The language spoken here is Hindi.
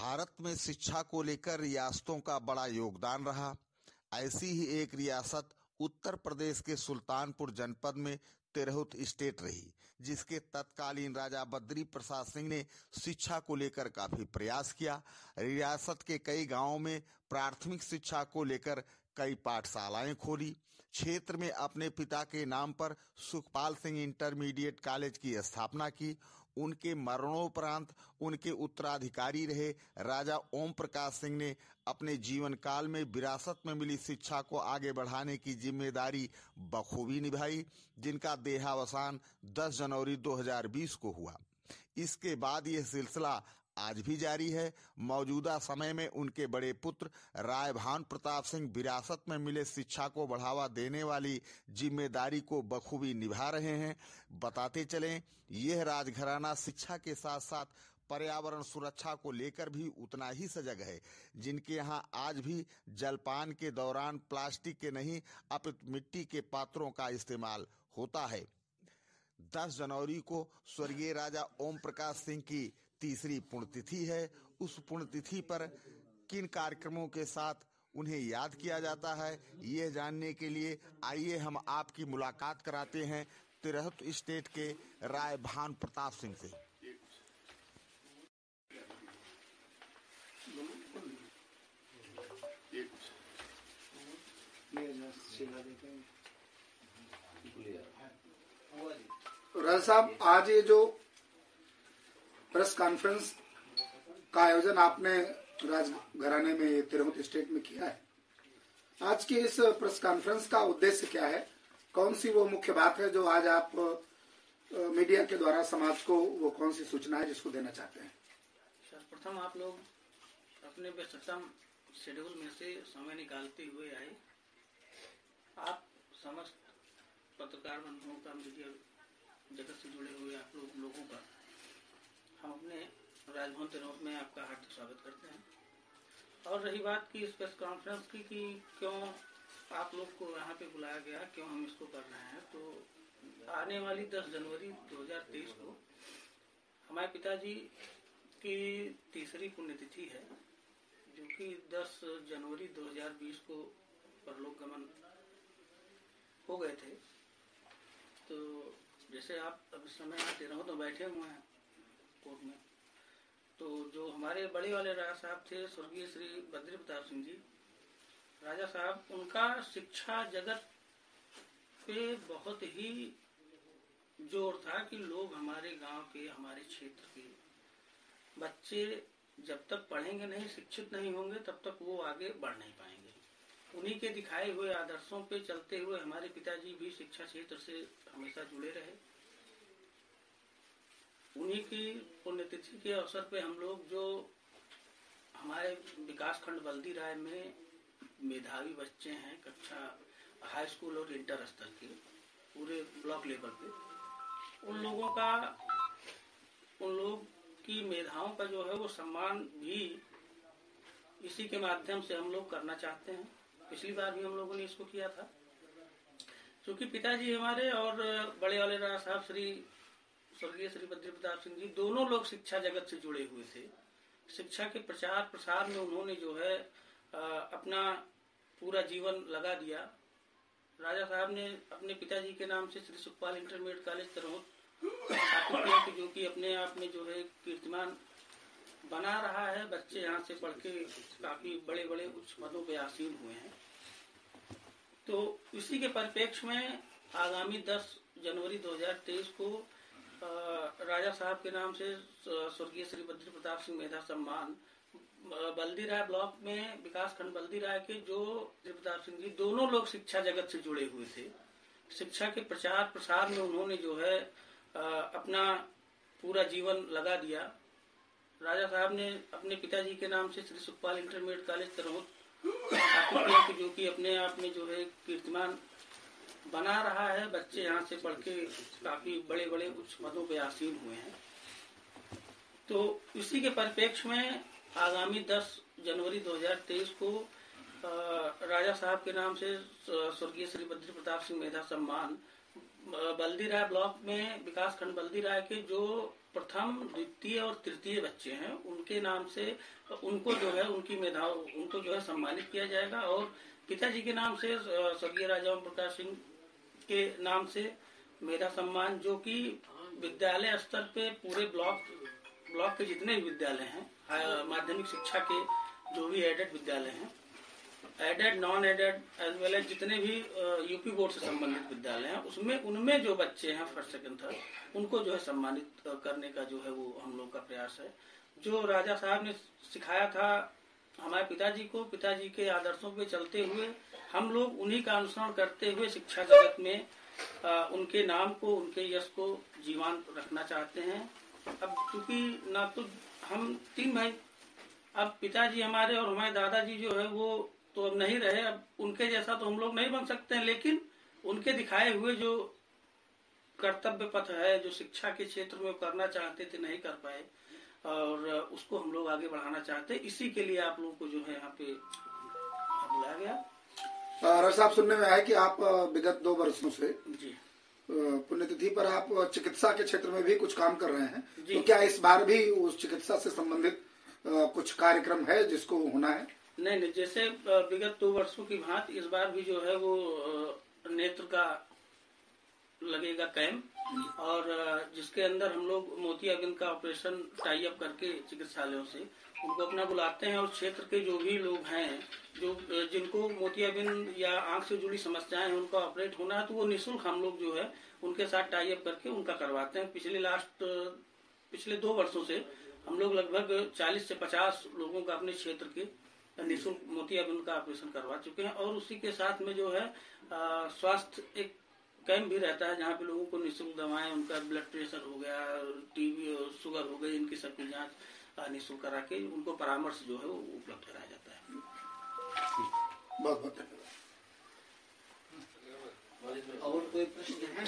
भारत में शिक्षा को लेकर रियासतों का बड़ा योगदान रहा। ऐसी ही एक रियासत उत्तर प्रदेश के सुल्तानपुर जनपद में तिरहुत स्टेट रही, जिसके तत्कालीन राजा बद्री प्रसाद सिंह ने शिक्षा को लेकर काफी प्रयास किया। रियासत के कई गांवों में प्राथमिक शिक्षा को लेकर कई पाठशालाएं खोली। क्षेत्र में अपने पिता के नाम पर सुखपाल सिंह इंटरमीडिएट कॉलेज की स्थापना की। उनके मरणोपरांत उनके उत्तराधिकारी रहे राजा ओम प्रकाश सिंह ने अपने जीवन काल में विरासत में मिली शिक्षा को आगे बढ़ाने की जिम्मेदारी बखूबी निभाई, जिनका देहावसान 10 जनवरी 2020 को हुआ। इसके बाद यह सिलसिला आज भी जारी है। मौजूदा समय में उनके बड़े पुत्र राय भान प्रताप सिंह विरासत में मिले शिक्षा को बढ़ावा देने वाली जिम्मेदारी को बखूबी निभा रहे हैं। बताते चलें, यह राजघराना शिक्षा के साथ साथ पर्यावरण सुरक्षा को लेकर भी उतना ही सजग है, जिनके यहाँ आज भी जलपान के दौरान प्लास्टिक के नहीं अपितु मिट्टी के पात्रों का इस्तेमाल होता है। 10 जनवरी को स्वर्गीय राजा ओम प्रकाश सिंह की तीसरी पुण्यतिथि है। उस पुण्यतिथि पर किन कार्यक्रमों के साथ उन्हें याद किया जाता है, ये जानने के लिए आइए हम आपकी मुलाकात कराते हैं तिरहुत स्टेट के राय भान प्रताप सिंह से। राजा साहब, आज ये जो प्रेस कॉन्फ्रेंस का आयोजन आपने राजघराने में तिरहुत स्टेट में किया है, आज की इस प्रेस कॉन्फ्रेंस का उद्देश्य क्या है? कौन सी वो मुख्य बात है जो आज आप मीडिया के द्वारा समाज को वो कौन सी सूचना है जिसको देना चाहते हैं? सर्वप्रथम आप लोग अपने व्यस्ततम शेड्यूल में से समय निकालते हुए आए। आप समस्त पत्रकार बंधुओं का, मीडिया जगत से जुड़े हुए आप लोगों का हम अपने राजभवन तिरहुत में आपका हार्दिक स्वागत करते हैं। और रही बात की इस प्रेस कॉन्फ्रेंस की कि क्यों आप लोग को यहाँ पे बुलाया गया, क्यों हम इसको कर रहे हैं, तो आने वाली 10 जनवरी 2023 को हमारे पिताजी की तीसरी पुण्यतिथि है, जो कि 10 जनवरी 2020 को परलोक गमन हो गए थे। तो जैसे आप अभी समय तिरहुत में बैठे हुए हैं कोर्ट में, तो जो हमारे बड़े वाले राजा साहब थे स्वर्गीय श्री बद्री प्रताप सिंह जी राजा साहब, उनका शिक्षा जगत पे बहुत ही जोर था कि लोग हमारे गांव के, हमारे क्षेत्र के बच्चे जब तक पढ़ेंगे नहीं, शिक्षित नहीं होंगे, तब तक वो आगे बढ़ नहीं पाएंगे। उन्हीं के दिखाए हुए आदर्शों पे चलते हुए हमारे पिताजी भी शिक्षा क्षेत्र से हमेशा जुड़े रहे। उन्हीं की पुण्यतिथि के अवसर पे हम लोग, जो हमारे विकास खंड बल्दी राय में मेधावी बच्चे हैं, कक्षा हाई स्कूल और इंटर स्तर के, पूरे ब्लॉक लेवल पे, उन लोग की मेधाओं का जो है वो सम्मान भी इसी के माध्यम से हम लोग करना चाहते हैं। पिछली बार भी हम लोगों ने इसको किया था। क्योंकि पिताजी हमारे और बड़े वाले राजा साहब स्वर्गीय श्री बद्री प्रताप सिंह जी, दोनों लोग शिक्षा जगत से जुड़े हुए थे। शिक्षा के प्रचार प्रसार में उन्होंने जो है अपना पूरा जीवन लगा दिया। राजा साहब ने अपने पिताजी के नाम से श्री सुखपाल इंटरमीडिएट कॉलेज तिरहुत स्थापित किया, जो कि अपने आप में जो है कीर्तिमान बना रहा है। बच्चे यहाँ से पढ़ के काफी बड़े बड़े उच्च पदों पे आसीन हुए हैं। तो इसी के परिप्रेक्ष्य में आगामी 10 जनवरी 2023 को राजा साहब के नाम से स्वर्गीय श्री बद्री प्रताप सिंह मेधा सम्मान बल्दी राय ब्लॉक में विकास खंड बल्दी राय के, जो बद्री प्रताप सिंह जी, दोनों लोग शिक्षा जगत से जुड़े हुए थे। शिक्षा के प्रचार प्रसार में उन्होंने जो है अपना पूरा जीवन लगा दिया। राजा साहब ने अपने पिताजी के नाम से श्री सुखपाल इंटरमीडिएट कॉलेज तिरहुत स्थापित किया, जो कि अपने आप में जो है कीर्तिमान बना रहा है। बच्चे यहाँ से पढ़ के काफी बड़े बड़े उच्च पदों पे आसीन हुए हैं। तो इसी के परिप्रेक्ष्य में आगामी 10 जनवरी 2023 को राजा साहब के नाम से स्वर्गीय श्री बद्री प्रताप सिंह मेधा सम्मान बल्दी राय ब्लॉक में विकास खंड बल्दी राय के जो प्रथम, द्वितीय और तृतीय बच्चे हैं उनके नाम से उनको जो है उनकी मेधाओं उनको जो है सम्मानित किया जाएगा। और पिताजी के नाम से स्वर्गीय राजा ओम प्रकाश सिंह के नाम से मेधा सम्मान, जो कि विद्यालय स्तर पे पूरे ब्लॉक के जितने भी विद्यालय हैं, माध्यमिक शिक्षा के जो भी एडेड विद्यालय हैं, aided, non aided as well as जितने भी यूपी बोर्ड से संबंधित विद्यालय हैं, उसमें उनमें जो बच्चे हैं फर्स्ट सेकंड थर्ड, उनको जो है सम्मानित करने का जो है वो हम लोग का प्रयास है। जो राजा साहब ने सिखाया था हमारे पिताजी के आदर्शों पे चलते हुए हम लोग उन्हीं का अनुसरण करते हुए शिक्षा जगत में उनके नाम को, उनके यश को जीवंत रखना चाहते हैं। अब चूंकि ना तो हम 3 भाई, अब पिताजी हमारे और हमारे दादाजी जो है वो तो अब नहीं रहे, अब उनके जैसा तो हम लोग नहीं बन सकते हैं, लेकिन उनके दिखाए हुए जो कर्तव्य पथ है, जो शिक्षा के क्षेत्र में करना चाहते थे नहीं कर पाए, और उसको हम लोग आगे बढ़ाना चाहते हैं। इसी के लिए आप लोगों को जो है यहाँ पे बुलाया गया। राजा साहब, सुनने में आया कि आप विगत 2 वर्षों से जी पुण्यतिथि पर आप चिकित्सा के क्षेत्र में भी कुछ काम कर रहे हैं, तो क्या इस बार भी उस चिकित्सा से संबंधित कुछ कार्यक्रम है जिसको होना है? नहीं, जैसे विगत 2 वर्षों की भांति इस बार भी जो है वो नेत्र का लगेगा कैंप, और जिसके अंदर हम लोग मोतियाबिंद का ऑपरेशन टाई अप करके चिकित्सालयों से उनको अपना बुलाते हैं, और क्षेत्र के जो भी लोग हैं जो जिनको मोतियाबिंद या आंख से जुड़ी समस्याएं हैं उनका ऑपरेट होना है, तो वो निःशुल्क हम लोग जो है उनके साथ टाई अप करके उनका करवाते हैं। पिछले 2 वर्षों से हम लोग लगभग 40 से 50 लोगों का अपने क्षेत्र के निःशुल्क मोतियाबिंद का ऑपरेशन करवा चुके हैं। और उसी के साथ में जो है स्वास्थ्य एक कैंप भी रहता है जहाँ पे लोगों को निःशुल्क दवाएं, उनका ब्लड प्रेशर हो गया, टीबी और शुगर हो गई, इनकी सबकी जांच निःशुल्क करा के उनको परामर्श जो है वो उपलब्ध कराया जाता है। बहुत बहुत धन्यवाद। और कोई प्रश्न है?